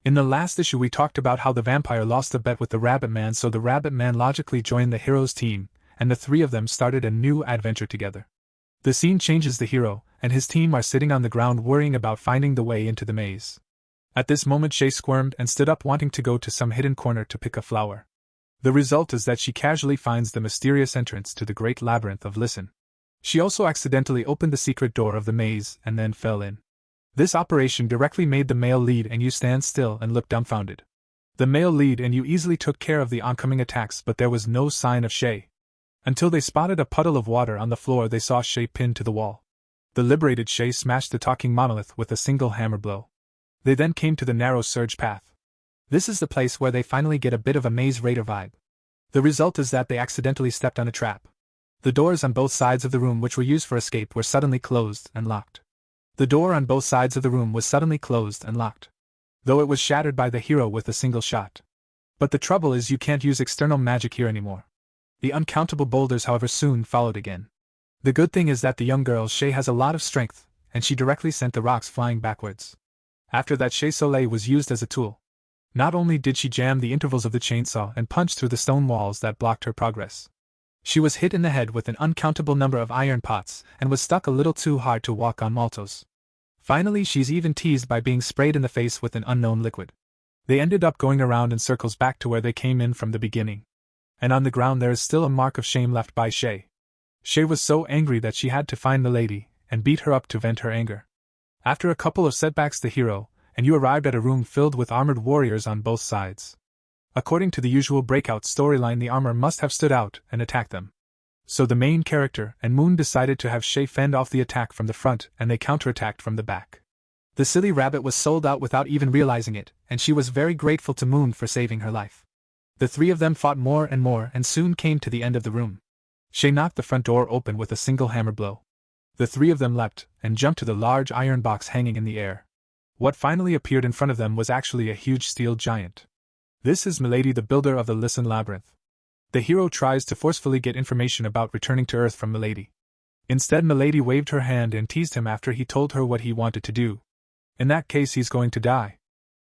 In the last issue we talked about how the vampire lost the bet with the Rabbit Man, so the Rabbit Man logically joined the hero's team, and the three of them started a new adventure together. The scene changes. The hero and his team are sitting on the ground worrying about finding the way into the maze. At this moment Shay squirmed and stood up, wanting to go to some hidden corner to pick a flower. The result is that she casually finds the mysterious entrance to the great labyrinth of Listen. She also accidentally opened the secret door of the maze and then fell in. This operation directly made the male lead and you stand still and look dumbfounded. The male lead and you easily took care of the oncoming attacks, but there was no sign of Shay. Until they spotted a puddle of water on the floor, they saw Shay pinned to the wall. The liberated Shay smashed the talking monolith with a single hammer blow. They then came to the narrow surge path. This is the place where they finally get a bit of a Maze Raider vibe. The result is that they accidentally stepped on a trap. The doors on both sides of the room which were used for escape were suddenly closed and locked. The door on both sides of the room was suddenly closed and locked, though it was shattered by the hero with a single shot. But the trouble is you can't use external magic here anymore. The uncountable boulders, however, soon followed again. The good thing is that the young girl Shay has a lot of strength, and she directly sent the rocks flying backwards. After that, Shay Soleil was used as a tool. Not only did she jam the intervals of the chainsaw and punch through the stone walls that blocked her progress, she was hit in the head with an uncountable number of iron pots and was stuck a little too hard to walk on maltos. Finally, she's even teased by being sprayed in the face with an unknown liquid. They ended up going around in circles back to where they came in from the beginning. And on the ground there is still a mark of shame left by Shay. Shay was so angry that she had to find the lady and beat her up to vent her anger. After a couple of setbacks, the hero and you arrived at a room filled with armored warriors on both sides. According to the usual breakout storyline, the armor must have stood out and attacked them. So the main character and Moon decided to have Shay fend off the attack from the front, and they counterattacked from the back. The silly rabbit was sold out without even realizing it, and she was very grateful to Moon for saving her life. The three of them fought more and soon came to the end of the room. Shay knocked the front door open with a single hammer blow. The three of them leapt and jumped to the large iron box hanging in the air. What finally appeared in front of them was actually a huge steel giant. This is Milady, the builder of the Listen labyrinth. The hero tries to forcefully get information about returning to Earth from Milady. Instead, Milady waved her hand and teased him after he told her what he wanted to do. In that case, he's going to die.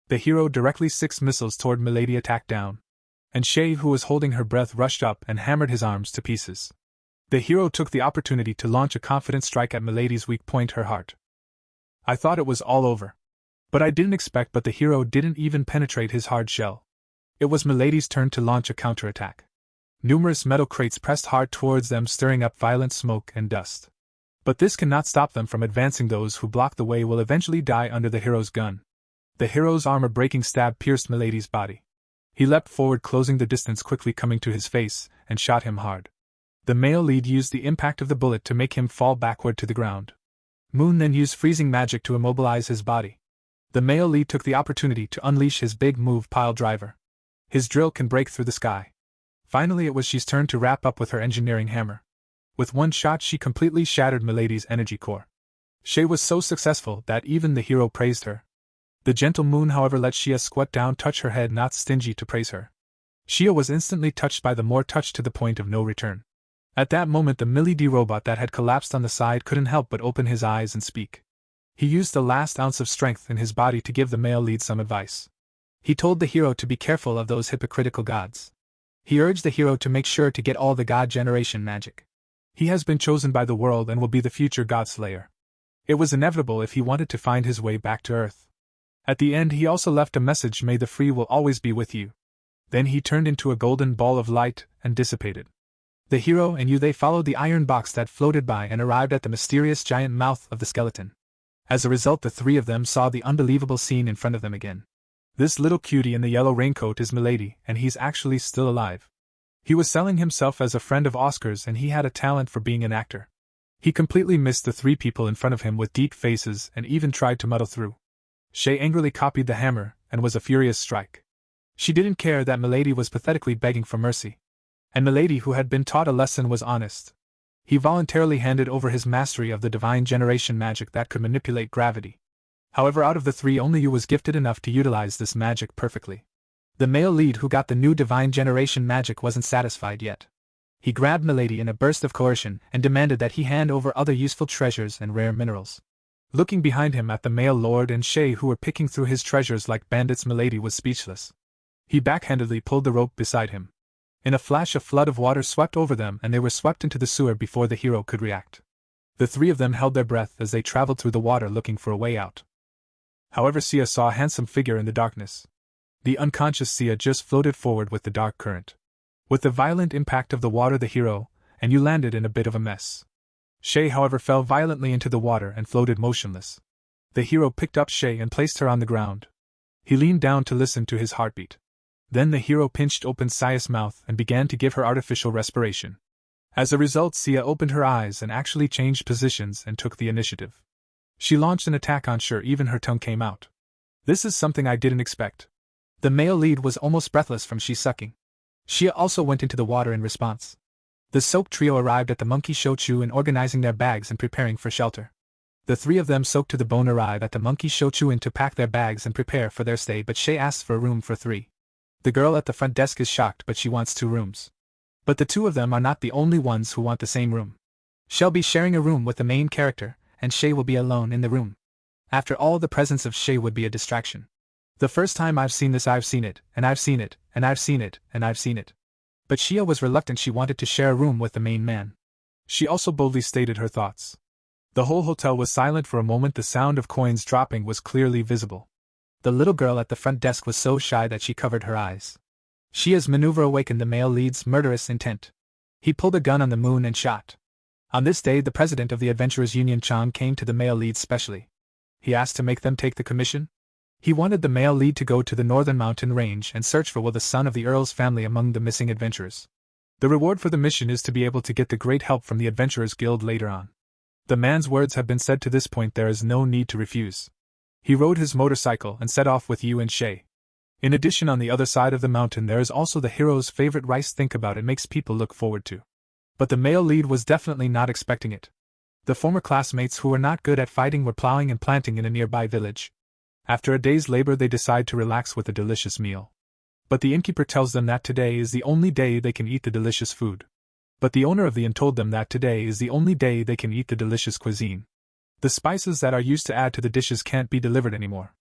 The hero directly 6 missiles toward Milady attacked down. And Shay, who was holding her breath, rushed up and hammered his arms to pieces. The hero took the opportunity to launch a confident strike at Milady's weak point, her heart. I thought it was all over. But I didn't expect, but the hero didn't even penetrate his hard shell. It was Milady's turn to launch a counterattack. Numerous metal crates pressed hard towards them, stirring up violent smoke and dust. But this cannot stop them from advancing. Those who block the way will eventually die under the hero's gun. The hero's armor-breaking stab pierced Milady's body. He leapt forward, closing the distance, quickly coming to his face, and shot him hard. The male lead used the impact of the bullet to make him fall backward to the ground. Moon then used freezing magic to immobilize his body. The male lead took the opportunity to unleash his big move, Pile Driver. His drill can break through the sky. Finally, it was Shay's turn to wrap up with her engineering hammer. With one shot, she completely shattered Milady's energy core. Shay was so successful that even the hero praised her. The gentle Moon, however, let Shia squat down, touch her head, not stingy to praise her. Shia was instantly touched by the more touch to the point of no return. At that moment, the Milady robot that had collapsed on the side couldn't help but open his eyes and speak. He used the last ounce of strength in his body to give the male lead some advice. He told the hero to be careful of those hypocritical gods. He urged the hero to make sure to get all the god generation magic. He has been chosen by the world and will be the future god slayer. It was inevitable if he wanted to find his way back to Earth. At the end, he also left a message: may the free will always be with you. Then he turned into a golden ball of light and dissipated. The hero and they followed the iron box that floated by and arrived at the mysterious giant mouth of the skeleton. As a result, the three of them saw the unbelievable scene in front of them again. This little cutie in the yellow raincoat is Milady, and he's actually still alive. He was selling himself as a friend of Oscar's, and he had a talent for being an actor. He completely missed the three people in front of him with deep faces and even tried to muddle through. Shay angrily copied the hammer and was a furious strike. She didn't care that Milady was pathetically begging for mercy. And Milady, who had been taught a lesson, was honest. He voluntarily handed over his mastery of the divine generation magic that could manipulate gravity. However, out of the three, only Yu was gifted enough to utilize this magic perfectly. The male lead who got the new divine generation magic wasn't satisfied yet. He grabbed Milady in a burst of coercion and demanded that he hand over other useful treasures and rare minerals. Looking behind him at the male lord and Shay who were picking through his treasures like bandits, Milady was speechless. He backhandedly pulled the rope beside him. In a flash, a flood of water swept over them and they were swept into the sewer before the hero could react. The three of them held their breath as they traveled through the water looking for a way out. However, Sia saw a handsome figure in the darkness. The unconscious Sia just floated forward with the dark current. With the violent impact of the water, the hero and you landed in a bit of a mess. Shay, however, fell violently into the water and floated motionless. The hero picked up Shay and placed her on the ground. He leaned down to listen to his heartbeat. Then the hero pinched open Sia's mouth and began to give her artificial respiration. As a result, Sia opened her eyes and actually changed positions and took the initiative. She launched an attack on Sure, even her tongue came out. This is something I didn't expect. The male lead was almost breathless from Shi sucking. Shia also went into the water in response. The soaked trio arrived at the monkey Shokugyou and organizing their bags and preparing for shelter. The three of them soaked to the bone arrive at the monkey Shokugyou to pack their bags and prepare for their stay, but Shay asks for a room for three. The girl at the front desk is shocked, but she wants 2 rooms. But the two of them are not the only ones who want the same room. She'll be sharing a room with the main character, and Shay will be alone in the room. After all, the presence of Shay would be a distraction. The first time I've seen this, I've seen it, and I've seen it, and I've seen it, and I've seen it. But Shia was reluctant. She wanted to share a room with the main man. She also boldly stated her thoughts. The whole hotel was silent for a moment. The sound of coins dropping was clearly visible. The little girl at the front desk was so shy that she covered her eyes. Shia's maneuver awakened the male lead's murderous intent. He pulled a gun on the moon and shot. On this day, the president of the Adventurers Union, Chang, came to the male lead specially. He asked to make them take the commission. He wanted the male lead to go to the northern mountain range and search for Will, the son of the Earl's family, among the missing adventurers. The reward for the mission is to be able to get the great help from the Adventurers Guild later on. The man's words have been said. To this point there is no need to refuse. He rode his motorcycle and set off with Yu and Shay. In addition, on the other side of the mountain there is also the hero's favorite rice. Think about it, makes people look forward to. But the male lead was definitely not expecting it. The former classmates who were not good at fighting were plowing and planting in a nearby village. After a day's labor they decide to relax with a delicious meal. But the innkeeper tells them that today is the only day they can eat the delicious food. But the owner of the inn told them that today is the only day they can eat the delicious cuisine. The spices that are used to add to the dishes can't be delivered anymore.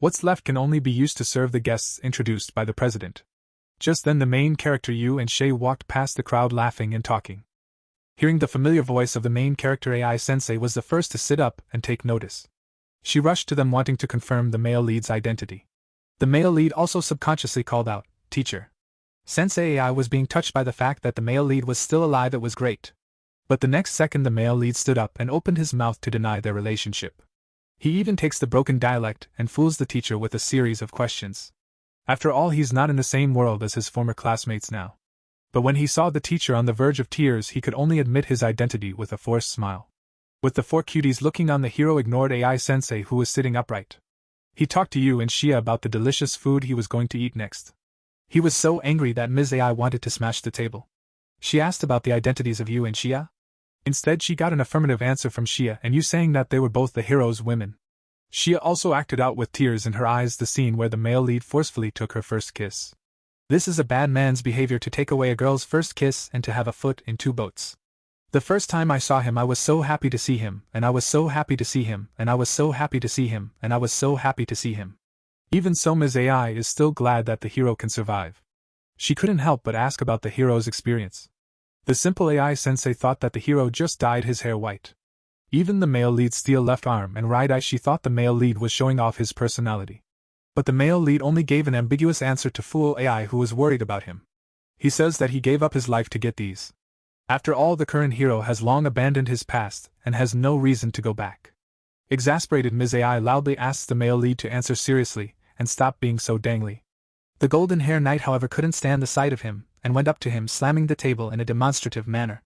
What's left can only be used to serve the guests introduced by the president. Just then the main character Yu and Shay walked past the crowd laughing and talking. Hearing the familiar voice of the main character, AI Sensei was the first to sit up and take notice. She rushed to them wanting to confirm the male lead's identity. The male lead also subconsciously called out, "Teacher." Sensei AI was being touched by the fact that the male lead was still alive. It was great. But the next second the male lead stood up and opened his mouth to deny their relationship. He even takes the broken dialect and fools the teacher with a series of questions. After all, he's not in the same world as his former classmates now. But when he saw the teacher on the verge of tears, he could only admit his identity with a forced smile. With the 4 cuties looking on, the hero ignored AI Sensei, who was sitting upright. He talked to Yu and Shia about the delicious food he was going to eat next. He was so angry that Ms. AI wanted to smash the table. She asked about the identities of Yu and Shia. Instead, she got an affirmative answer from Shia and Yu, saying that they were both the hero's women. Shia also acted out with tears in her eyes the scene where the male lead forcefully took her first kiss. This is a bad man's behavior, to take away a girl's first kiss and to have a foot in 2 boats. The first time I saw him I was so happy to see him, and I was so happy to see him, and I was so happy to see him, and I was so happy to see him. Even so, Ms. AI is still glad that the hero can survive. She couldn't help but ask about the hero's experience. The simple AI Sensei thought that the hero just dyed his hair white. Even the male lead's steel left arm and right eye, she thought the male lead was showing off his personality. But the male lead only gave an ambiguous answer to fool AI, who was worried about him. He says that he gave up his life to get these. After all, the current hero has long abandoned his past and has no reason to go back. Exasperated, Ms. AI loudly asks the male lead to answer seriously and stop being so dangly. The golden hair knight, however, couldn't stand the sight of him and went up to him, slamming the table in a demonstrative manner.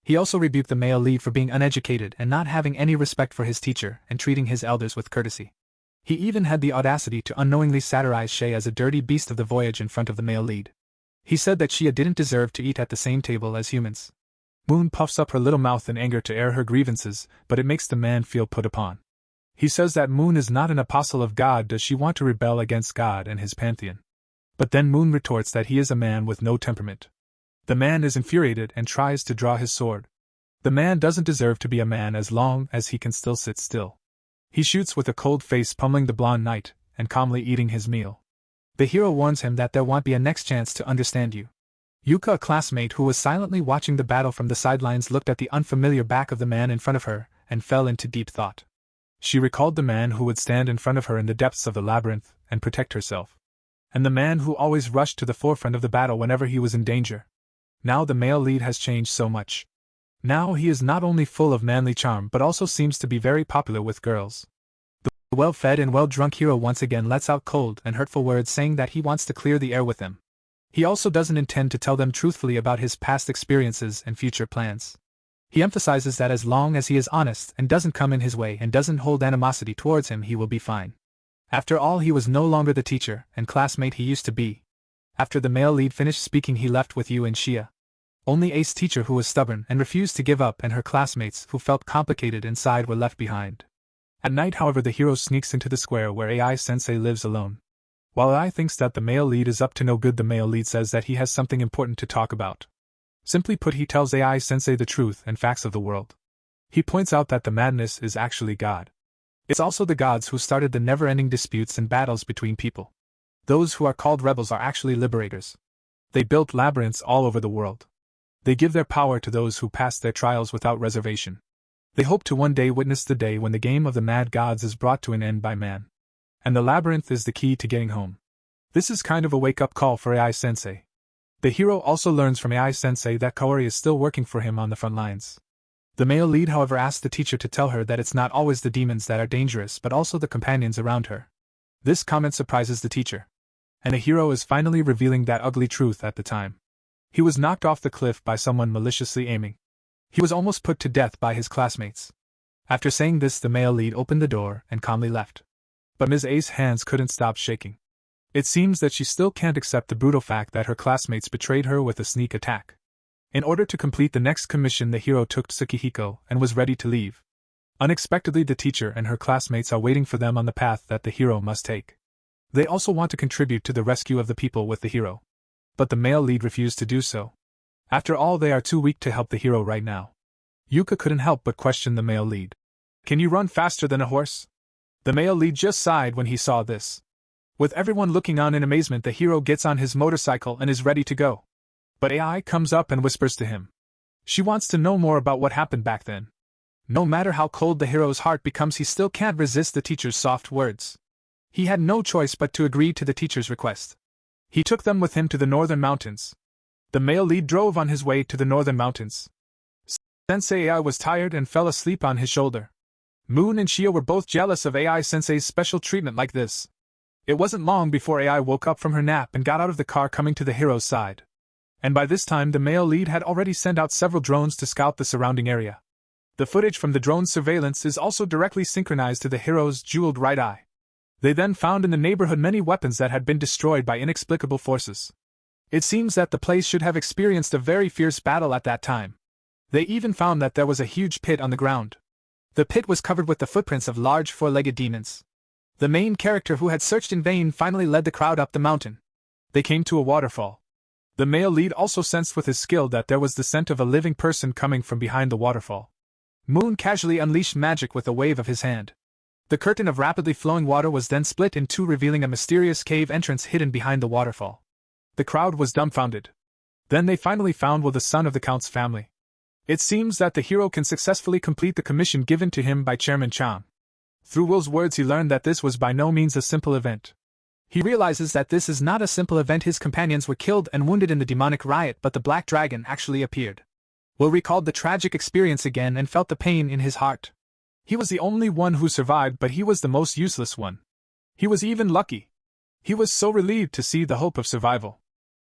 He also rebuked the male lead for being uneducated and not having any respect for his teacher and treating his elders with courtesy. He even had the audacity to unknowingly satirize Shay as a dirty beast of the voyage in front of the male lead. He said that Shia didn't deserve to eat at the same table as humans. Moon puffs up her little mouth in anger to air her grievances, but it makes the man feel put upon. He says that Moon is not an apostle of God. Does she want to rebel against God and his pantheon? But then Moon retorts that he is a man with no temperament. The man is infuriated and tries to draw his sword. The man doesn't deserve to be a man as long as he can still sit still. He shoots with a cold face, pummeling the blonde knight, and calmly eating his meal. The hero warns him that there won't be a next chance to understand you. Yuka, a classmate who was silently watching the battle from the sidelines, looked at the unfamiliar back of the man in front of her, and fell into deep thought. She recalled the man who would stand in front of her in the depths of the labyrinth, and protect herself. And the man who always rushed to the forefront of the battle whenever he was in danger. Now the male lead has changed so much. Now he is not only full of manly charm but also seems to be very popular with girls. The well-fed and well-drunk hero once again lets out cold and hurtful words, saying that he wants to clear the air with them. He also doesn't intend to tell them truthfully about his past experiences and future plans. He emphasizes that as long as he is honest and doesn't come in his way and doesn't hold animosity towards him, he will be fine. After all, he was no longer the teacher and classmate he used to be. After the male lead finished speaking, he left with Yu and Shia. Only Ace, teacher who was stubborn and refused to give up, and her classmates who felt complicated inside were left behind. At night, however, the hero sneaks into the square where AI-sensei lives alone. While AI thinks that the male lead is up to no good, the male lead says that he has something important to talk about. Simply put, he tells AI-sensei the truth and facts of the world. He points out that the madness is actually God. It's also the gods who started the never-ending disputes and battles between people. Those who are called rebels are actually liberators. They built labyrinths all over the world. They give their power to those who pass their trials without reservation. They hope to one day witness the day when the game of the mad gods is brought to an end by man. And the labyrinth is the key to getting home. This is kind of a wake-up call for AI-sensei. The hero also learns from AI-sensei that Kaori is still working for him on the front lines. The male lead, however, asks the teacher to tell her that it's not always the demons that are dangerous but also the companions around her. This comment surprises the teacher. And the hero is finally revealing that ugly truth at the time. He was knocked off the cliff by someone maliciously aiming. He was almost put to death by his classmates. After saying this, the male lead opened the door and calmly left. But Ms. A's hands couldn't stop shaking. It seems that she still can't accept the brutal fact that her classmates betrayed her with a sneak attack. In order to complete the next commission, the hero took Tsukihiko and was ready to leave. Unexpectedly, the teacher and her classmates are waiting for them on the path that the hero must take. They also want to contribute to the rescue of the people with the hero. But the male lead refused to do so. After all, they are too weak to help the hero right now. Yuka couldn't help but question the male lead. Can you run faster than a horse? The male lead just sighed when he saw this. With everyone looking on in amazement, the hero gets on his motorcycle and is ready to go. But AI comes up and whispers to him. She wants to know more about what happened back then. No matter how cold the hero's heart becomes, he still can't resist the teacher's soft words. He had no choice but to agree to the teacher's request. He took them with him to the northern mountains. The male lead drove on his way to the northern mountains. Sensei AI was tired and fell asleep on his shoulder. Moon and Shia were both jealous of AI Sensei's special treatment like this. It wasn't long before AI woke up from her nap and got out of the car, coming to the hero's side. And by this time, the male lead had already sent out several drones to scout the surrounding area. The footage from the drone's surveillance is also directly synchronized to the hero's jeweled right eye. They then found in the neighborhood many weapons that had been destroyed by inexplicable forces. It seems that the place should have experienced a very fierce battle at that time. They even found that there was a huge pit on the ground. The pit was covered with the footprints of large four-legged demons. The main character, who had searched in vain, finally led the crowd up the mountain. They came to a waterfall. The male lead also sensed with his skill that there was the scent of a living person coming from behind the waterfall. Moon casually unleashed magic with a wave of his hand. The curtain of rapidly flowing water was then split in two, revealing a mysterious cave entrance hidden behind the waterfall. The crowd was dumbfounded. Then they finally found Will, the son of the Count's family. It seems that the hero can successfully complete the commission given to him by Chairman Chang. Through Will's words, he learned that this was by no means a simple event. He realizes that this is not a simple event. His companions were killed and wounded in the demonic riot, but the Black Dragon actually appeared. Will recalled the tragic experience again and felt the pain in his heart. He was the only one who survived, but he was the most useless one. He was even lucky. He was so relieved to see the hope of survival.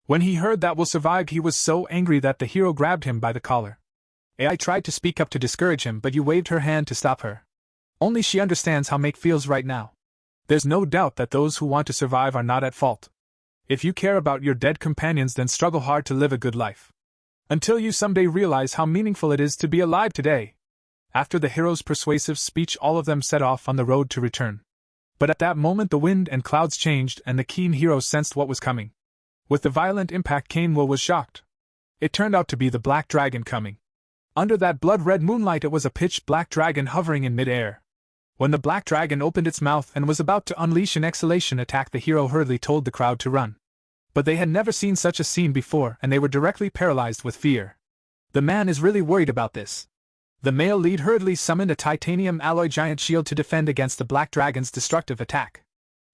When he heard that Will survived, he was so angry that the hero grabbed him by the collar. AI tried to speak up to discourage him, but you waved her hand to stop her. Only she understands how Make feels right now. There's no doubt that those who want to survive are not at fault. If you care about your dead companions, then struggle hard to live a good life. Until you someday realize how meaningful it is to be alive today. After the hero's persuasive speech, all of them set off on the road to return. But at that moment the wind and clouds changed, and the keen hero sensed what was coming. With the violent impact came, Will was shocked. It turned out to be the Black Dragon coming. Under that blood-red moonlight, it was a pitch-black dragon hovering in mid-air. When the black dragon opened its mouth and was about to unleash an exhalation attack, the hero hurriedly told the crowd to run. But they had never seen such a scene before and they were directly paralyzed with fear. The man is really worried about this. The male lead hurriedly summoned a titanium alloy giant shield to defend against the black dragon's destructive attack.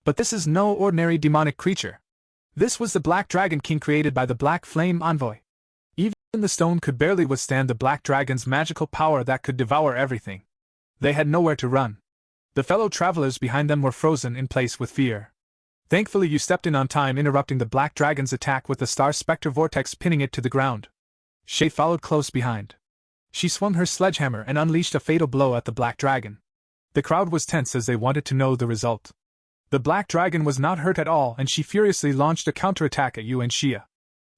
But this is no ordinary demonic creature. This was the Black Dragon King created by the Black Flame Envoy. Even the stone could barely withstand the black dragon's magical power that could devour everything. They had nowhere to run. The fellow travelers behind them were frozen in place with fear. Thankfully you stepped in on time, interrupting the black dragon's attack with the Star Spectre Vortex, pinning it to the ground. Shay followed close behind. She swung her sledgehammer and unleashed a fatal blow at the black dragon. The crowd was tense as they wanted to know the result. The black dragon was not hurt at all and she furiously launched a counterattack at Yu and Xia.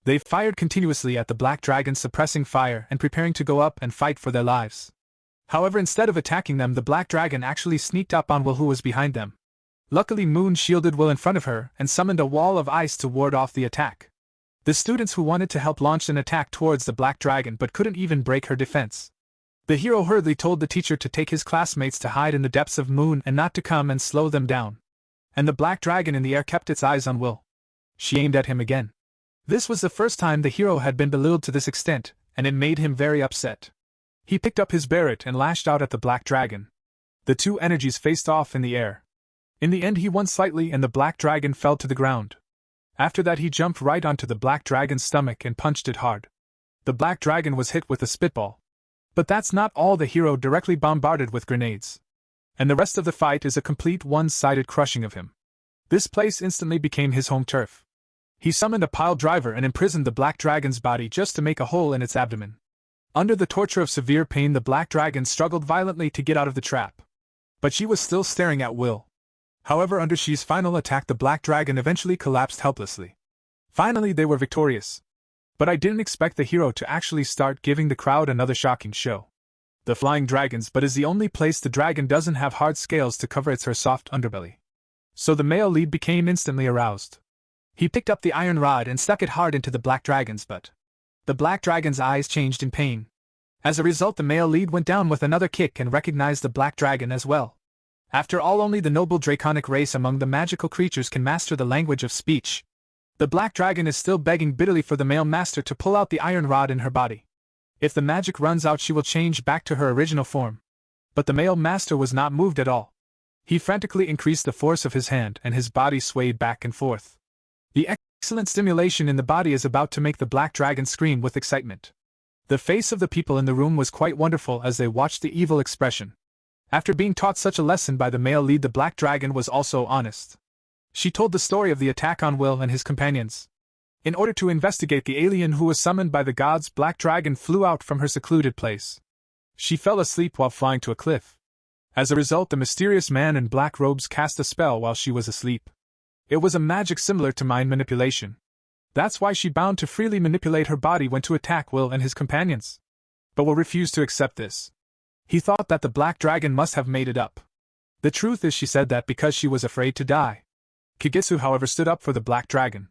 They fired continuously at the black dragon, suppressing fire and preparing to go up and fight for their lives. However, instead of attacking them, the black dragon actually sneaked up on Will, who was behind them. Luckily, Moon shielded Will in front of her and summoned a wall of ice to ward off the attack. The students who wanted to help launched an attack towards the black dragon but couldn't even break her defense. The hero hurriedly told the teacher to take his classmates to hide in the depths of Moon and not to come and slow them down. And the black dragon in the air kept its eyes on Will. She aimed at him again. This was the first time the hero had been belittled to this extent, and it made him very upset. He picked up his barret and lashed out at the black dragon. The two energies faced off in the air. In the end he won slightly and the black dragon fell to the ground. After that he jumped right onto the black dragon's stomach and punched it hard. The black dragon was hit with a spitball. But that's not all, the hero directly bombarded with grenades. And the rest of the fight is a complete one-sided crushing of him. This place instantly became his home turf. He summoned a pile driver and imprisoned the black dragon's body just to make a hole in its abdomen. Under the torture of severe pain, the black dragon struggled violently to get out of the trap. But she was still staring at Will. However, under Shi's final attack, the black dragon eventually collapsed helplessly. Finally, they were victorious. But I didn't expect the hero to actually start giving the crowd another shocking show. The flying dragons, but is the only place the dragon doesn't have hard scales to cover her soft underbelly. So the male lead became instantly aroused. He picked up the iron rod and stuck it hard into the black dragon's butt. The black dragon's eyes changed in pain. As a result, the male lead went down with another kick and recognized the black dragon as well. After all, only the noble draconic race among the magical creatures can master the language of speech. The black dragon is still begging bitterly for the male master to pull out the iron rod in her body. If the magic runs out, she will change back to her original form. But the male master was not moved at all. He frantically increased the force of his hand and his body swayed back and forth. The excellent stimulation in the body is about to make the black dragon scream with excitement. The face of the people in the room was quite wonderful as they watched the evil expression. After being taught such a lesson by the male lead, the black dragon was also honest. She told the story of the attack on Will and his companions. In order to investigate the alien who was summoned by the gods, black dragon flew out from her secluded place. She fell asleep while flying to a cliff. As a result, the mysterious man in black robes cast a spell while she was asleep. It was a magic similar to mind manipulation. That's why she bound to freely manipulate her body when to attack Will and his companions. But Will refused to accept this. He thought that the black dragon must have made it up. The truth is, she said that because she was afraid to die. Kagetsu, however, stood up for the black dragon.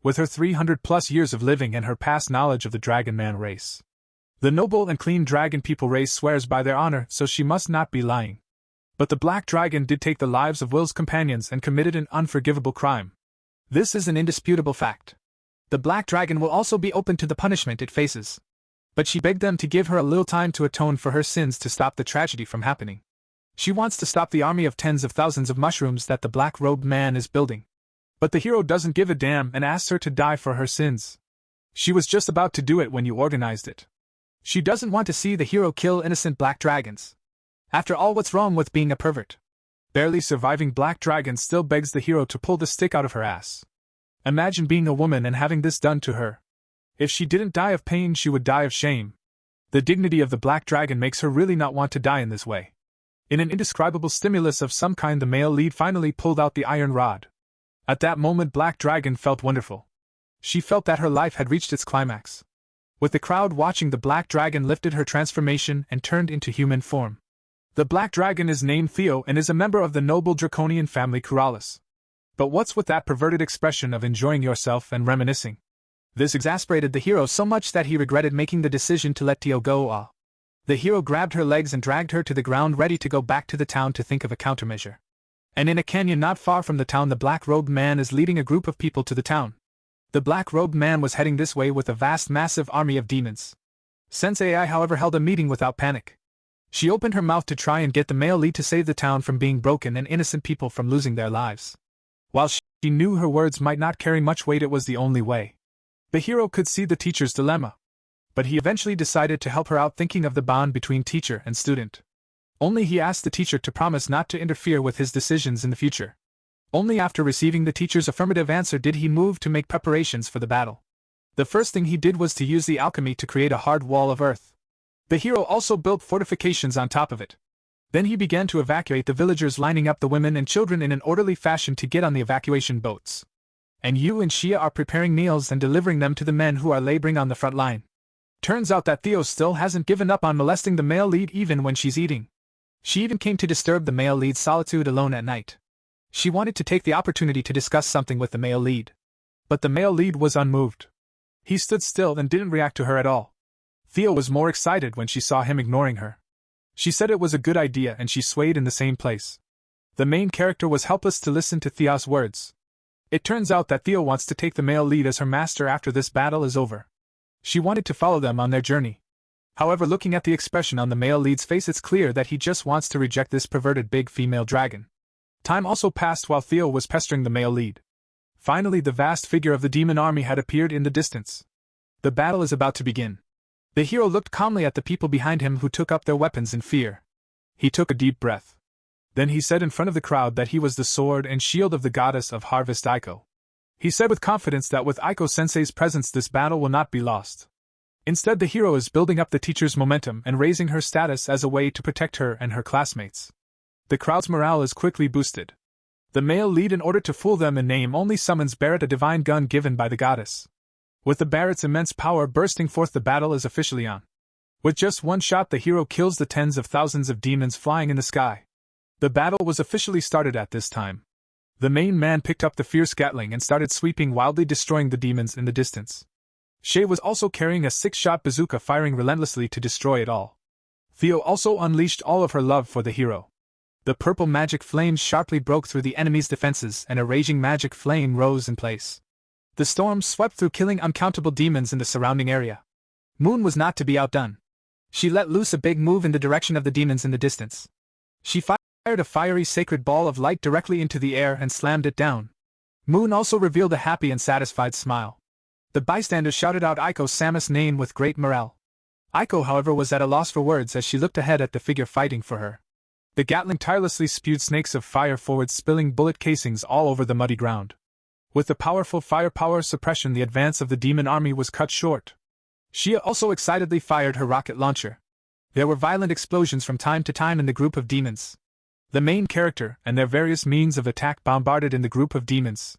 With her 300+ years of living and her past knowledge of the dragon man race. The noble and clean dragon people race swears by their honor, so she must not be lying. But the black dragon did take the lives of Will's companions and committed an unforgivable crime. This is an indisputable fact. The black dragon will also be open to the punishment it faces. But she begged them to give her a little time to atone for her sins to stop the tragedy from happening. She wants to stop the army of tens of thousands of mushrooms that the black-robed man is building. But the hero doesn't give a damn and asks her to die for her sins. She was just about to do it when you organized it. She doesn't want to see the hero kill innocent black dragons. After all, what's wrong with being a pervert? Barely surviving black dragon still begs the hero to pull the stick out of her ass. Imagine being a woman and having this done to her. If she didn't die of pain, she would die of shame. The dignity of the black dragon makes her really not want to die in this way. In an indescribable stimulus of some kind, the male lead finally pulled out the iron rod. At that moment, Black Dragon felt wonderful. She felt that her life had reached its climax. With the crowd watching, the Black Dragon lifted her transformation and turned into human form. The Black Dragon is named Theo and is a member of the noble draconian family Kuralis. But what's with that perverted expression of enjoying yourself and reminiscing? This exasperated the hero so much that he regretted making the decision to let Theo go. The hero grabbed her legs and dragged her to the ground, ready to go back to the town to think of a countermeasure. And in a canyon not far from the town, the black-robed man is leading a group of people to the town. The black-robed man was heading this way with a massive army of demons. Sensei Ai, however, held a meeting without panic. She opened her mouth to try and get the male lead to save the town from being broken and innocent people from losing their lives. While she knew her words might not carry much weight, it was the only way. The hero could see the teacher's dilemma. But he eventually decided to help her out, thinking of the bond between teacher and student. Only he asked the teacher to promise not to interfere with his decisions in the future. Only after receiving the teacher's affirmative answer did he move to make preparations for the battle. The first thing he did was to use the alchemy to create a hard wall of earth. The hero also built fortifications on top of it. Then he began to evacuate the villagers, lining up the women and children in an orderly fashion to get on the evacuation boats. And Yu and Shia are preparing meals and delivering them to the men who are laboring on the front line. Turns out that Theo still hasn't given up on molesting the male lead even when she's eating. She even came to disturb the male lead's solitude alone at night. She wanted to take the opportunity to discuss something with the male lead. But the male lead was unmoved. He stood still and didn't react to her at all. Theo was more excited when she saw him ignoring her. She said it was a good idea and she swayed in the same place. The main character was helpless to listen to Theo's words. It turns out that Theo wants to take the male lead as her master after this battle is over. She wanted to follow them on their journey. However, looking at the expression on the male lead's face, it's clear that he just wants to reject this perverted big female dragon. Time also passed while Theo was pestering the male lead. Finally, the vast figure of the demon army had appeared in the distance. The battle is about to begin. The hero looked calmly at the people behind him who took up their weapons in fear. He took a deep breath. Then he said in front of the crowd that he was the sword and shield of the goddess of harvest Aiko. He said with confidence that with Aiko-sensei's presence this battle will not be lost. Instead, the hero is building up the teacher's momentum and raising her status as a way to protect her and her classmates. The crowd's morale is quickly boosted. The male lead, in order to fool them in name only, summons Barret, a divine gun given by the goddess. With the Barret's immense power bursting forth, the battle is officially on. With just one shot, the hero kills the tens of thousands of demons flying in the sky. The battle was officially started at this time. The main man picked up the fierce Gatling and started sweeping wildly, destroying the demons in the distance. Shay was also carrying a 6-shot bazooka, firing relentlessly to destroy it all. Theo also unleashed all of her love for the hero. The purple magic flames sharply broke through the enemy's defenses and a raging magic flame rose in place. The storm swept through, killing uncountable demons in the surrounding area. Moon was not to be outdone. She let loose a big move in the direction of the demons in the distance. She fired a fiery sacred ball of light directly into the air and slammed it down. Moon also revealed a happy and satisfied smile. The bystanders shouted out Aiko-sama's name with great morale. Aiko, however, was at a loss for words as she looked ahead at the figure fighting for her. The Gatling tirelessly spewed snakes of fire forward, spilling bullet casings all over the muddy ground. With the powerful firepower suppression, the advance of the demon army was cut short. Shia also excitedly fired her rocket launcher. There were violent explosions from time to time in the group of demons. The main character and their various means of attack bombarded in the group of demons.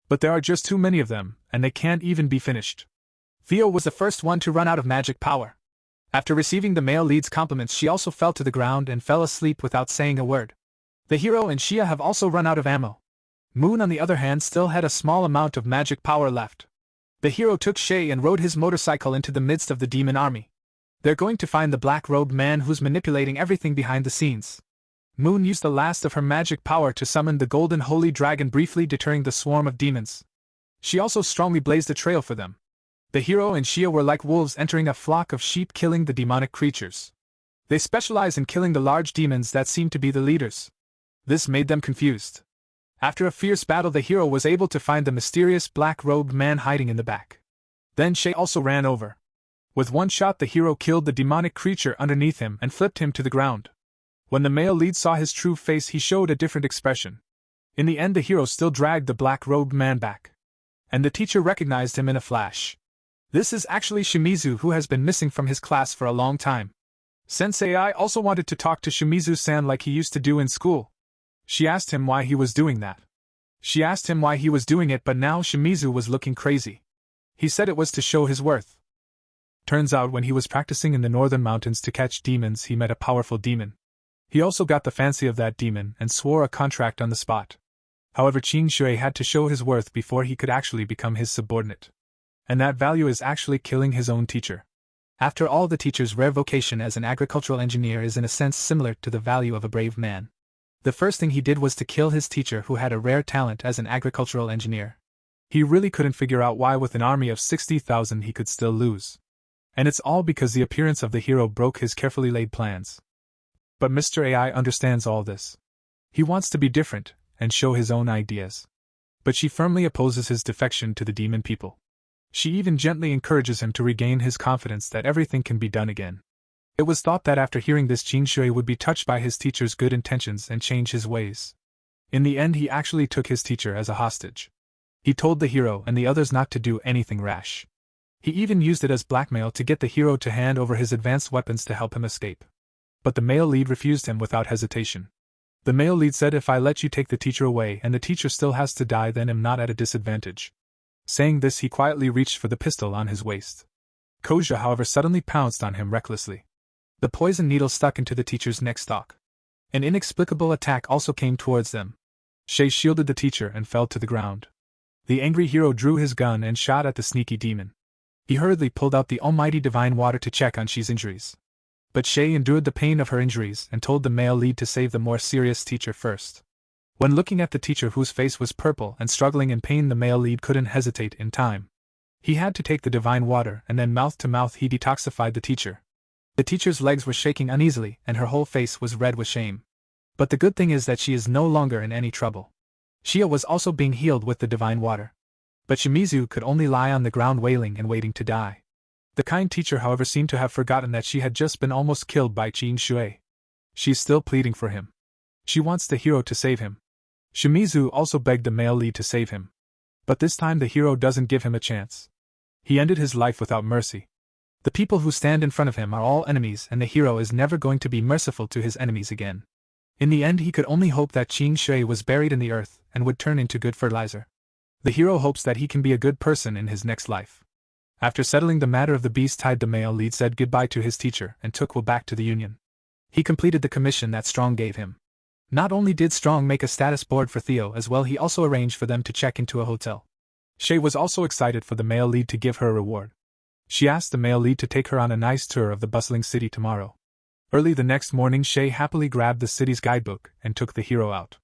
But there are just too many of them, and they can't even be finished. Theo was the first one to run out of magic power. After receiving the male lead's compliments, she also fell to the ground and fell asleep without saying a word. The hero and Shia have also run out of ammo. Moon, on the other hand, still had a small amount of magic power left. The hero took Shay and rode his motorcycle into the midst of the demon army. They're going to find the black-robed man who's manipulating everything behind the scenes. Moon used the last of her magic power to summon the golden holy dragon, briefly deterring the swarm of demons. She also strongly blazed a trail for them. The hero and Shia were like wolves entering a flock of sheep, killing the demonic creatures. They specialize in killing the large demons that seem to be the leaders. This made them confused. After a fierce battle, the hero was able to find the mysterious black-robed man hiding in the back. Then Shay also ran over. With one shot, the hero killed the demonic creature underneath him and flipped him to the ground. When the male lead saw his true face, he showed a different expression. In the end, the hero still dragged the black-robed man back. And the teacher recognized him in a flash. This is actually Shimizu, who has been missing from his class for a long time. Sensei Ai also wanted to talk to Shimizu-san like he used to do in school. She asked him why he was doing that. But now Shimizu was looking crazy. He said it was to show his worth. Turns out when he was practicing in the northern mountains to catch demons, he met a powerful demon. He also got the fancy of that demon and swore a contract on the spot. However, Qin Shui had to show his worth before he could actually become his subordinate. And that value is actually killing his own teacher. After all, the teacher's rare vocation as an agricultural engineer is in a sense similar to the value of a brave man. The first thing he did was to kill his teacher, who had a rare talent as an agricultural engineer. He really couldn't figure out why with an army of 60,000 he could still lose. And it's all because the appearance of the hero broke his carefully laid plans. But Mr. AI understands all this. He wants to be different and show his own ideas. But she firmly opposes his defection to the demon people. She even gently encourages him to regain his confidence that everything can be done again. It was thought that after hearing this, Jin Shui would be touched by his teacher's good intentions and change his ways. In the end, he actually took his teacher as a hostage. He told the hero and the others not to do anything rash. He even used it as blackmail to get the hero to hand over his advanced weapons to help him escape. But the male lead refused him without hesitation. The male lead said, "If I let you take the teacher away and the teacher still has to die, then I'm not at a disadvantage." Saying this, he quietly reached for the pistol on his waist. Koja, however, suddenly pounced on him recklessly. The poison needle stuck into the teacher's neck stalk. An inexplicable attack also came towards them. Shay shielded the teacher and fell to the ground. The angry hero drew his gun and shot at the sneaky demon. He hurriedly pulled out the almighty divine water to check on Shi's injuries. But Shay endured the pain of her injuries and told the male lead to save the more serious teacher first. When looking at the teacher, whose face was purple and struggling in pain, the male lead couldn't hesitate in time. He had to take the divine water, and then mouth to mouth he detoxified the teacher. The teacher's legs were shaking uneasily and her whole face was red with shame. But the good thing is that she is no longer in any trouble. Shia was also being healed with the divine water. But Shimizu could only lie on the ground wailing and waiting to die. The kind teacher, however, seemed to have forgotten that she had just been almost killed by Jin Shui. She's still pleading for him. She wants the hero to save him. Shimizu also begged the male lead to save him. But this time the hero doesn't give him a chance. He ended his life without mercy. The people who stand in front of him are all enemies, and the hero is never going to be merciful to his enemies again. In the end, he could only hope that Jin Shui was buried in the earth and would turn into good fertilizer. The hero hopes that he can be a good person in his next life. After settling the matter of the beast tied, the male lead said goodbye to his teacher and took Will back to the Union. He completed the commission that Strong gave him. Not only did Strong make a status board for Theo as well, he also arranged for them to check into a hotel. Shay was also excited for the male lead to give her a reward. She asked the male lead to take her on a nice tour of the bustling city tomorrow. Early the next morning, Shay happily grabbed the city's guidebook and took the hero out.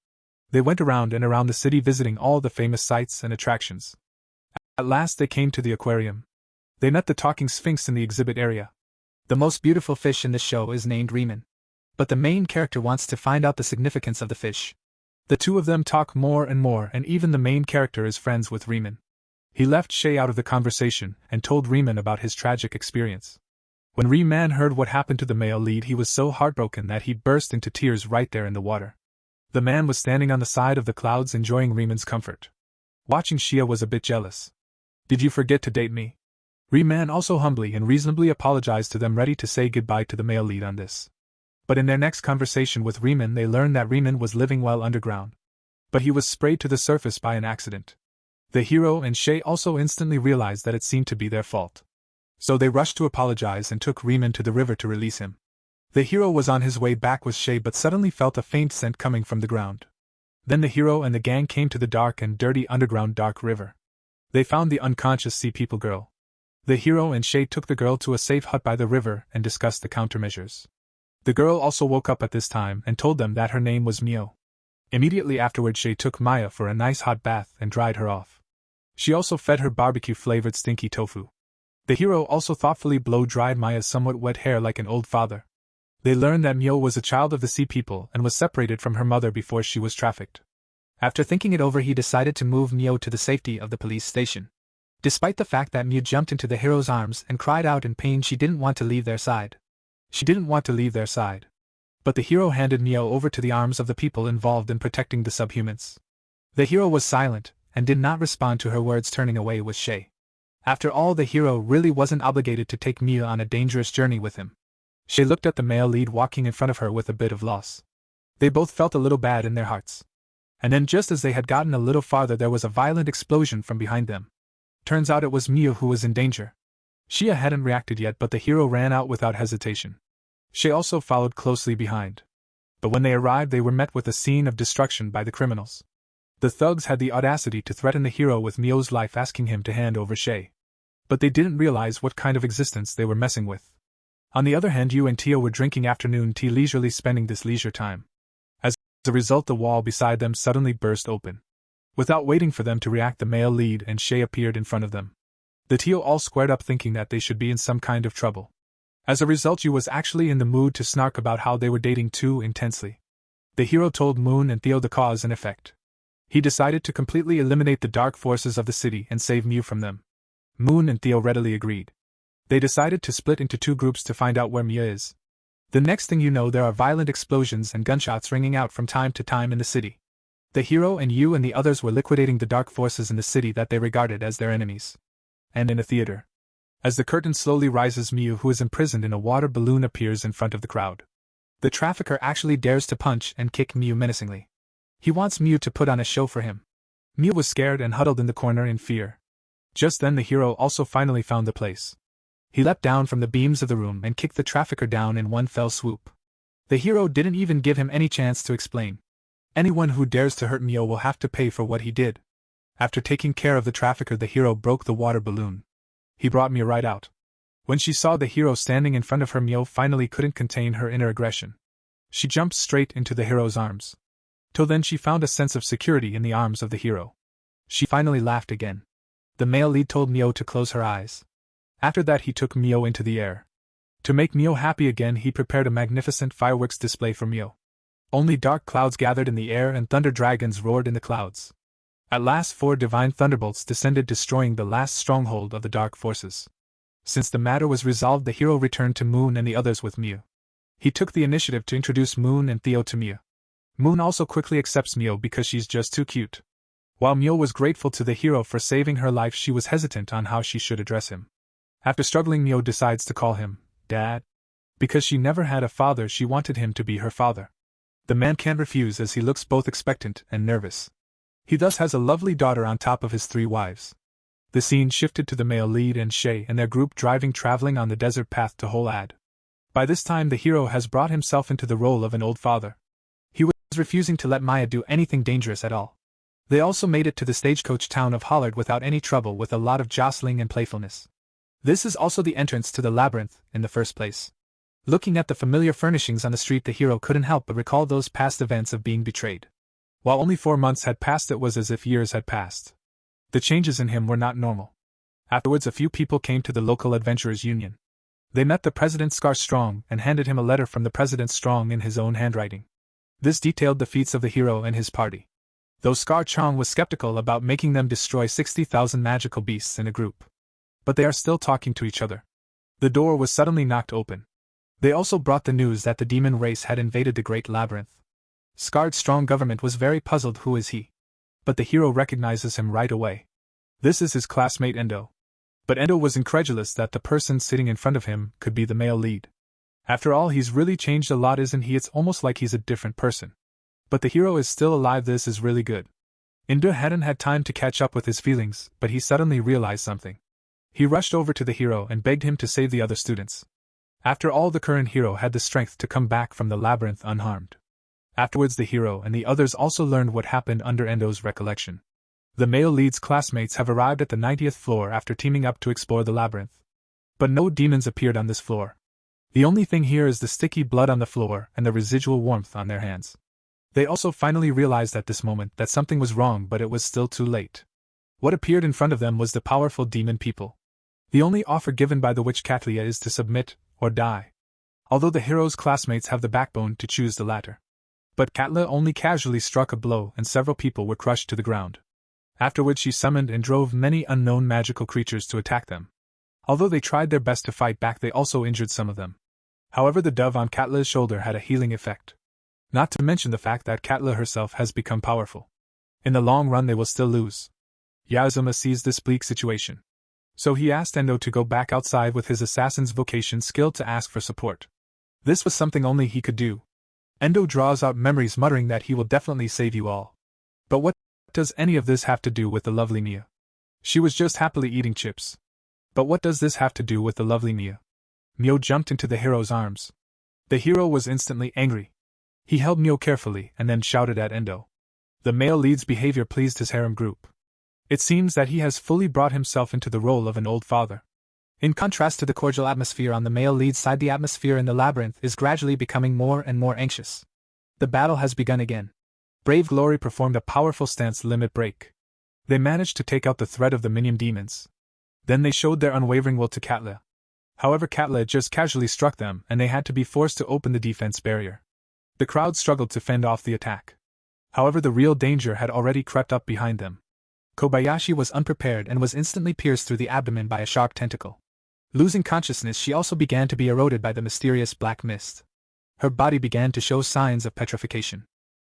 They went around and around the city visiting all the famous sights and attractions. At last they came to the aquarium. They met the talking sphinx in the exhibit area. The most beautiful fish in the show is named Riemann. But the main character wants to find out the significance of the fish. The two of them talk more, and even the main character is friends with Riemann. He left Shay out of the conversation and told Riemann about his tragic experience. When Riemann heard what happened to the male lead, he was so heartbroken that he burst into tears right there in the water. The man was standing on the side of the clouds enjoying Riemann's comfort. Watching, Shia was a bit jealous. "Did you forget to date me?" Riemann also humbly and reasonably apologized to them, ready to say goodbye to the male lead on this. But in their next conversation with Riemann, they learned that Riemann was living well underground. But he was sprayed to the surface by an accident. The hero and Shay also instantly realized that it seemed to be their fault. So they rushed to apologize and took Riemann to the river to release him. The hero was on his way back with Shay, but suddenly felt a faint scent coming from the ground. Then the hero and the gang came to the dark and dirty underground dark river. They found the unconscious Sea People girl. The hero and Shay took the girl to a safe hut by the river and discussed the countermeasures. The girl also woke up at this time and told them that her name was Mio. Immediately afterward, Shay took Maya for a nice hot bath and dried her off. She also fed her barbecue-flavored stinky tofu. The hero also thoughtfully blow-dried Maya's somewhat wet hair like an old father. They learned that Mio was a child of the Sea People and was separated from her mother before she was trafficked. After thinking it over, he decided to move Mio to the safety of the police station. Despite the fact that Mio jumped into the hero's arms and cried out in pain, she didn't want to leave their side. But the hero handed Mio over to the arms of the people involved in protecting the subhumans. The hero was silent and did not respond to her words, turning away with Shay. After all, the hero really wasn't obligated to take Mio on a dangerous journey with him. Shay looked at the male lead walking in front of her with a bit of loss. They both felt a little bad in their hearts. And then, just as they had gotten a little farther, there was a violent explosion from behind them. Turns out it was Mio who was in danger. Shia hadn't reacted yet, but the hero ran out without hesitation. Shay also followed closely behind. But when they arrived, they were met with a scene of destruction by the criminals. The thugs had the audacity to threaten the hero with Mio's life, asking him to hand over Shay. But they didn't realize what kind of existence they were messing with. On the other hand, Yu and Tio were drinking afternoon tea, leisurely spending this leisure time. As a result, the wall beside them suddenly burst open. Without waiting for them to react, the male lead and Shay appeared in front of them. The Tio all squared up, thinking that they should be in some kind of trouble. As a result, Yu was actually in the mood to snark about how they were dating too intensely. The hero told Moon and Theo the cause and effect. He decided to completely eliminate the dark forces of the city and save Mew from them. Moon and Theo readily agreed. They decided to split into two groups to find out where Mew is. The next thing you know, there are violent explosions and gunshots ringing out from time to time in the city. The hero and Yu and the others were liquidating the dark forces in the city that they regarded as their enemies. And in a theater. As the curtain slowly rises, Mew, who is imprisoned in a water balloon, appears in front of the crowd. The trafficker actually dares to punch and kick Mew menacingly. He wants Mew to put on a show for him. Mew was scared and huddled in the corner in fear. Just then the hero also finally found the place. He leapt down from the beams of the room and kicked the trafficker down in one fell swoop. The hero didn't even give him any chance to explain. Anyone who dares to hurt Mew will have to pay for what he did. After taking care of the trafficker, the hero broke the water balloon. He brought Mew right out. When she saw the hero standing in front of her, Mew finally couldn't contain her inner aggression. She jumped straight into the hero's arms. Till then she found a sense of security in the arms of the hero. She finally laughed again. The male lead told Mew to close her eyes. After that he took Mew into the air. To make Mew happy again, he prepared a magnificent fireworks display for Mew. Only dark clouds gathered in the air and thunder dragons roared in the clouds. At last 4 divine thunderbolts descended, destroying the last stronghold of the dark forces. Since the matter was resolved, the hero returned to Moon and the others with Mew. He took the initiative to introduce Moon and Theo to Mew. Moon also quickly accepts Mew because she's just too cute. While Mew was grateful to the hero for saving her life, she was hesitant on how she should address him. After struggling, Mew decides to call him Dad. Because she never had a father, she wanted him to be her father. The man can't refuse, as he looks both expectant and nervous. He thus has a lovely daughter on top of his 3 wives. The scene shifted to the male lead and Shay and their group traveling on the desert path to Holad. By this time the hero has brought himself into the role of an old father. He was refusing to let Maya do anything dangerous at all. They also made it to the stagecoach town of Hollard without any trouble, with a lot of jostling and playfulness. This is also the entrance to the labyrinth in the first place. Looking at the familiar furnishings on the street, the hero couldn't help but recall those past events of being betrayed. While only 4 months had passed, it was as if years had passed. The changes in him were not normal. Afterwards, a few people came to the local adventurers' union. They met the President Scar Strong and handed him a letter from the President Strong in his own handwriting. This detailed the feats of the hero and his party. Though Scar Chong was skeptical about making them destroy 60,000 magical beasts in a group. But they are still talking to each other. The door was suddenly knocked open. They also brought the news that the demon race had invaded the Great Labyrinth. Scarred Strong government was very puzzled. Who is he? But the hero recognizes him right away. This is his classmate Endo. But Endo was incredulous that the person sitting in front of him could be the male lead. After all, he's really changed a lot, isn't he? It's almost like he's a different person. But the hero is still alive. This is really good. Endo hadn't had time to catch up with his feelings, but he suddenly realized something. He rushed over to the hero and begged him to save the other students. After all, the current hero had the strength to come back from the labyrinth unharmed. Afterwards, the hero and the others also learned what happened under Endo's recollection. The male lead's classmates have arrived at the 90th floor after teaming up to explore the labyrinth. But no demons appeared on this floor. The only thing here is the sticky blood on the floor and the residual warmth on their hands. They also finally realized at this moment that something was wrong, but it was still too late. What appeared in front of them was the powerful demon people. The only offer given by the witch Katlia is to submit or die. Although the hero's classmates have the backbone to choose the latter. But Katla only casually struck a blow and several people were crushed to the ground. Afterwards she summoned and drove many unknown magical creatures to attack them. Although they tried their best to fight back, they also injured some of them. However, the dove on Katla's shoulder had a healing effect. Not to mention the fact that Katla herself has become powerful. In the long run they will still lose. Yazuma sees this bleak situation. So he asked Endo to go back outside with his assassin's vocation skill to ask for support. This was something only he could do. Endo draws out memories, muttering that he will definitely save you all. But what does any of this have to do with the lovely Mia? She was just happily eating chips. But what does this have to do with the lovely Mia? Mio jumped into the hero's arms. The hero was instantly angry. He held Mio carefully and then shouted at Endo. The male lead's behavior pleased his harem group. It seems that he has fully brought himself into the role of an old father. In contrast to the cordial atmosphere on the male lead side, the atmosphere in the labyrinth is gradually becoming more and more anxious. The battle has begun again. Brave Glory performed a powerful stance limit break. They managed to take out the threat of the minion demons. Then they showed their unwavering will to Katla. However, Katla just casually struck them, and they had to be forced to open the defense barrier. The crowd struggled to fend off the attack. However, the real danger had already crept up behind them. Kobayashi was unprepared and was instantly pierced through the abdomen by a sharp tentacle. Losing consciousness, she also began to be eroded by the mysterious black mist. Her body began to show signs of petrification.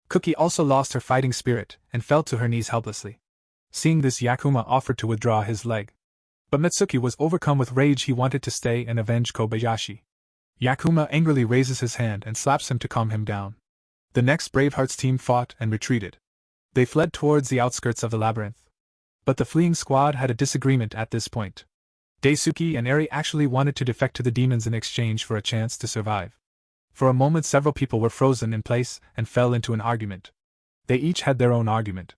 Cookie also lost her fighting spirit and fell to her knees helplessly. Seeing this, Yakuma offered to withdraw his leg. But Mitsuki was overcome with rage. He wanted to stay and avenge Kobayashi. Yakuma angrily raises his hand and slaps him to calm him down. The next Bravehearts team fought and retreated. They fled towards the outskirts of the labyrinth. But the fleeing squad had a disagreement at this point. Daisuke and Eri actually wanted to defect to the demons in exchange for a chance to survive. For a moment, several people were frozen in place and fell into an argument. They each had their own argument.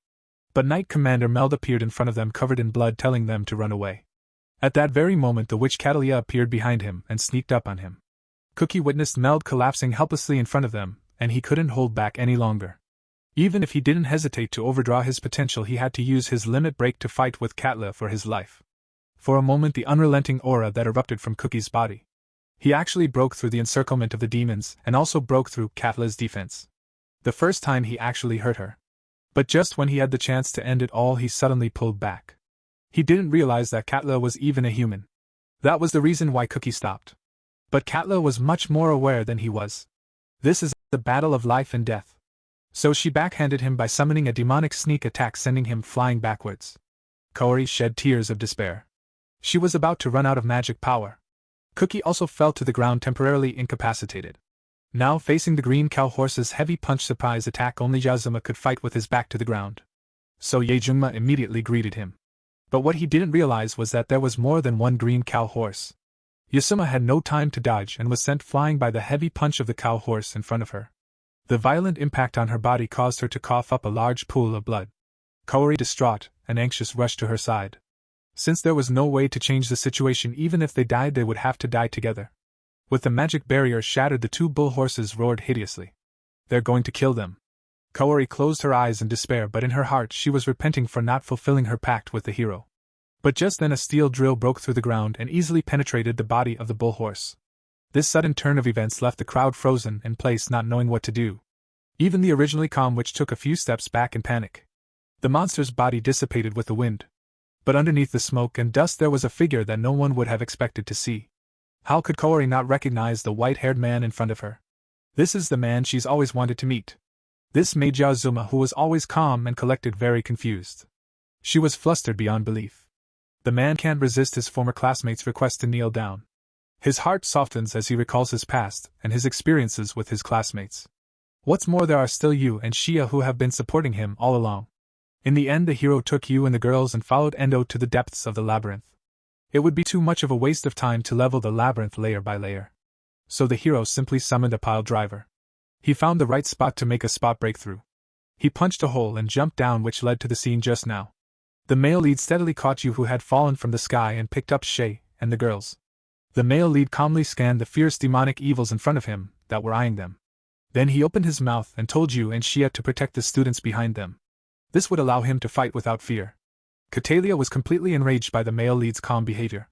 But Knight Commander Meld appeared in front of them covered in blood, telling them to run away. At that very moment, the witch Catalia appeared behind him and sneaked up on him. Cookie witnessed Meld collapsing helplessly in front of them, and he couldn't hold back any longer. Even if he didn't hesitate to overdraw his potential, he had to use his limit break to fight with Katla for his life. For a moment, the unrelenting aura that erupted from Cookie's body. He actually broke through the encirclement of the demons and also broke through Katla's defense. The first time he actually hurt her. But just when he had the chance to end it all, he suddenly pulled back. He didn't realize that Katla was even a human. That was the reason why Cookie stopped. But Katla was much more aware than he was. This is the battle of life and death. So she backhanded him by summoning a demonic sneak attack, sending him flying backwards. Kaori shed tears of despair. She was about to run out of magic power. Cookie also fell to the ground, temporarily incapacitated. Now facing the green cow horse's heavy punch surprise attack, only Yazuma could fight with his back to the ground. So Yejunma immediately greeted him. But what he didn't realize was that there was more than one green cow horse. Yasuma had no time to dodge and was sent flying by the heavy punch of the cow horse in front of her. The violent impact on her body caused her to cough up a large pool of blood. Kaori, distraught and anxious, rushed to her side. Since there was no way to change the situation, even if they died, they would have to die together. With the magic barrier shattered, the two bull horses roared hideously. They're going to kill them. Kaori closed her eyes in despair, but in her heart she was repenting for not fulfilling her pact with the hero. But just then a steel drill broke through the ground and easily penetrated the body of the bull horse. This sudden turn of events left the crowd frozen in place, not knowing what to do. Even the originally calm witch took a few steps back in panic. The monster's body dissipated with the wind. But underneath the smoke and dust there was a figure that no one would have expected to see. How could Kaori not recognize the white-haired man in front of her? This is the man she's always wanted to meet. This made Yazuma, who was always calm and collected, very confused. She was flustered beyond belief. The man can't resist his former classmate's request to kneel down. His heart softens as he recalls his past and his experiences with his classmates. What's more, there are still Yu and Shia who have been supporting him all along. In the end, the hero took Yu and the girls and followed Endo to the depths of the labyrinth. It would be too much of a waste of time to level the labyrinth layer by layer. So the hero simply summoned a pile driver. He found the right spot to make a spot breakthrough. He punched a hole and jumped down, which led to the scene just now. The male lead steadily caught Yu, who had fallen from the sky, and picked up Shay and the girls. The male lead calmly scanned the fierce demonic evils in front of him that were eyeing them. Then he opened his mouth and told Yu and Shia to protect the students behind them. This would allow him to fight without fear. Catalia was completely enraged by the male lead's calm behavior.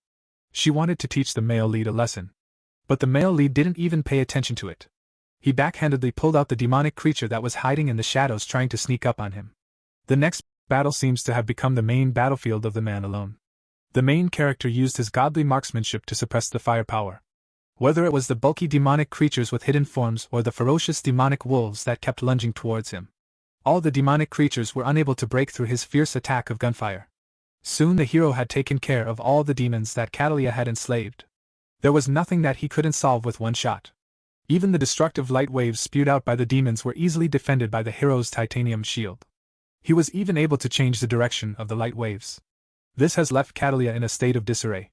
She wanted to teach the male lead a lesson. But the male lead didn't even pay attention to it. He backhandedly pulled out the demonic creature that was hiding in the shadows, trying to sneak up on him. The next battle seems to have become the main battlefield of the man alone. The main character used his godly marksmanship to suppress the firepower. Whether it was the bulky demonic creatures with hidden forms or the ferocious demonic wolves that kept lunging towards him, all the demonic creatures were unable to break through his fierce attack of gunfire. Soon the hero had taken care of all the demons that Catalia had enslaved. There was nothing that he couldn't solve with one shot. Even the destructive light waves spewed out by the demons were easily defended by the hero's titanium shield. He was even able to change the direction of the light waves. This has left Catalia in a state of disarray.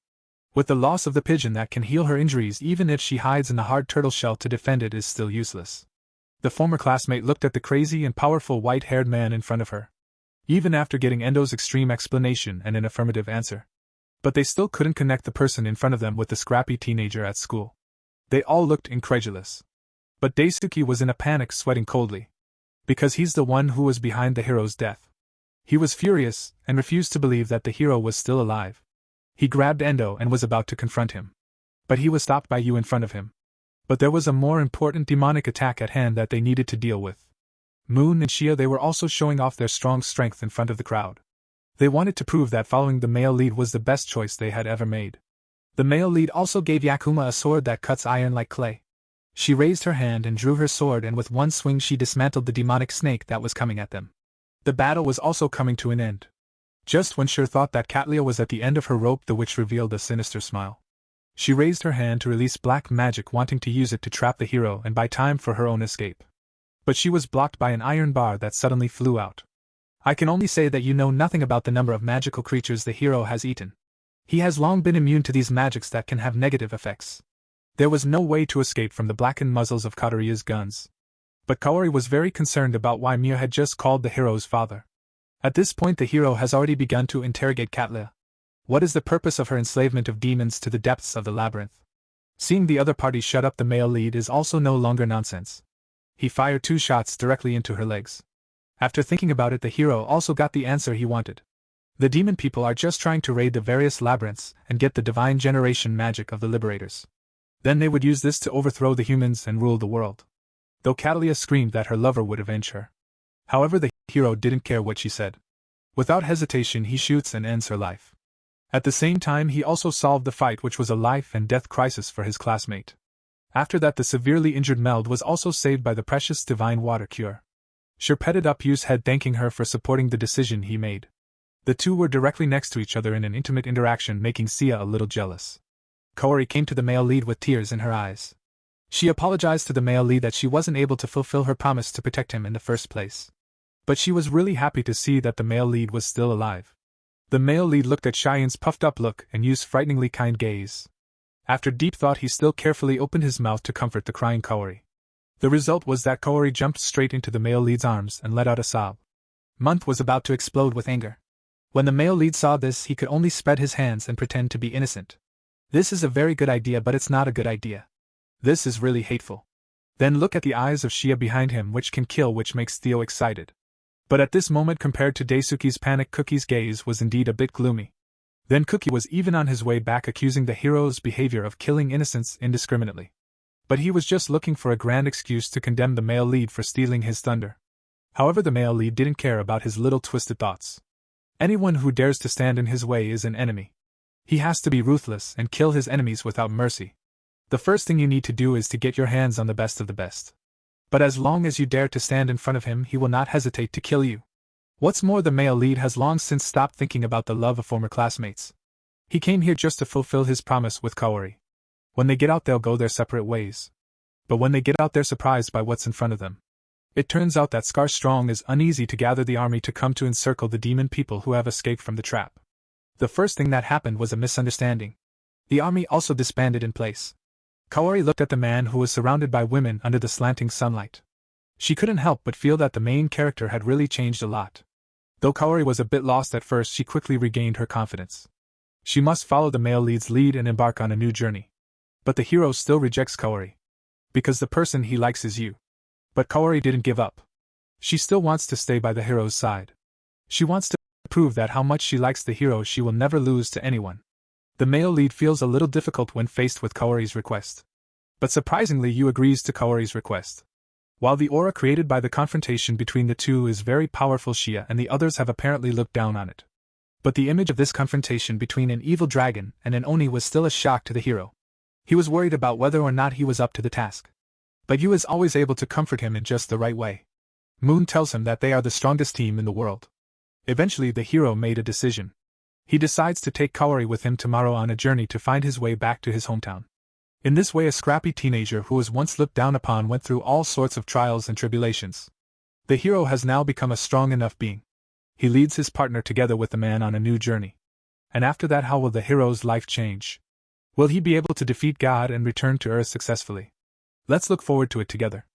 With the loss of the pigeon that can heal her injuries, even if she hides in the hard turtle shell to defend it is still useless. The former classmate looked at the crazy and powerful white-haired man in front of her. even after getting Endo's extreme explanation and an affirmative answer. But they still couldn't connect the person in front of them with the scrappy teenager at school. They all looked incredulous. But Daisuke was in a panic, sweating coldly. Because he's the one who was behind the hero's death. He was furious, and refused to believe that the hero was still alive. He grabbed Endo and was about to confront him. But he was stopped by you in front of him. But there was a more important demonic attack at hand that they needed to deal with. Moon and Shia, they were also showing off their strong strength in front of the crowd. They wanted to prove that following the male lead was the best choice they had ever made. The male lead also gave Yakuma a sword that cuts iron like clay. She raised her hand and drew her sword, and with one swing she dismantled the demonic snake that was coming at them. The battle was also coming to an end. Just when Shir thought that Katlia was at the end of her rope, the witch revealed a sinister smile. She raised her hand to release black magic, wanting to use it to trap the hero and buy time for her own escape. But she was blocked by an iron bar that suddenly flew out. I can only say that you know nothing about the number of magical creatures the hero has eaten. He has long been immune to these magics that can have negative effects. There was no way to escape from the blackened muzzles of Katoriya's guns. But Kaori was very concerned about why Mia had just called the hero's father. At this point the hero has already begun to interrogate Katlia. What is the purpose of her enslavement of demons to the depths of the labyrinth? Seeing the other party shut up the male lead is also no longer nonsense. He fired 2 shots directly into her legs. After thinking about it, the hero also got the answer he wanted. The demon people are just trying to raid the various labyrinths and get the divine generation magic of the liberators. Then they would use this to overthrow the humans and rule the world. Though Catalia screamed that her lover would avenge her. However, the hero didn't care what she said. Without hesitation he shoots and ends her life. At the same time he also solved the fight, which was a life and death crisis for his classmate. After that the severely injured Meld was also saved by the precious divine water cure. Shir petted up Yu's head, thanking her for supporting the decision he made. The two were directly next to each other in an intimate interaction, making Sia a little jealous. Kaori came to the male lead with tears in her eyes. She apologized to the male lead that she wasn't able to fulfill her promise to protect him in the first place. But she was really happy to see that the male lead was still alive. The male lead looked at Cheyenne's puffed-up look and Yu's frighteningly kind gaze. After deep thought he still carefully opened his mouth to comfort the crying Kaori. The result was that Kaori jumped straight into the male lead's arms and let out a sob. Month was about to explode with anger. When the male lead saw this he could only spread his hands and pretend to be innocent. This is a very good idea, but it's not a good idea. This is really hateful. Then look at the eyes of Shia behind him, which can kill, which makes Theo excited. But at this moment, compared to Daisuke's panic, Cookie's gaze was indeed a bit gloomy. Then Cookie was even on his way back, accusing the hero's behavior of killing innocents indiscriminately. But he was just looking for a grand excuse to condemn the male lead for stealing his thunder. However, the male lead didn't care about his little twisted thoughts. Anyone who dares to stand in his way is an enemy. He has to be ruthless and kill his enemies without mercy. The first thing you need to do is to get your hands on the best of the best. But as long as you dare to stand in front of him, he will not hesitate to kill you. What's more, the male lead has long since stopped thinking about the love of former classmates. He came here just to fulfill his promise with Kaori. When they get out, they'll go their separate ways. But when they get out, they're surprised by what's in front of them. It turns out that Scar Strong is uneasy to gather the army to come to encircle the demon people who have escaped from the trap. The first thing that happened was a misunderstanding. The army also disbanded in place. Kaori looked at the man who was surrounded by women under the slanting sunlight. She couldn't help but feel that the main character had really changed a lot. Though Kaori was a bit lost at first, she quickly regained her confidence. She must follow the male lead's lead and embark on a new journey. But the hero still rejects Kaori. Because the person he likes is you. But Kaori didn't give up. She still wants to stay by the hero's side. She wants to prove that how much she likes the hero she will never lose to anyone. The male lead feels a little difficult when faced with Kaori's request. But surprisingly, Yu agrees to Kaori's request. While the aura created by the confrontation between the two is very powerful, Shia and the others have apparently looked down on it. But the image of this confrontation between an evil dragon and an Oni was still a shock to the hero. He was worried about whether or not he was up to the task. But Yu is always able to comfort him in just the right way. Moon tells him that they are the strongest team in the world. Eventually the hero made a decision. He decides to take Kaori with him tomorrow on a journey to find his way back to his hometown. In this way, a scrappy teenager who was once looked down upon went through all sorts of trials and tribulations. The hero has now become a strong enough being. He leads his partner together with the man on a new journey. And after that, how will the hero's life change? Will he be able to defeat God and return to Earth successfully? Let's look forward to it together.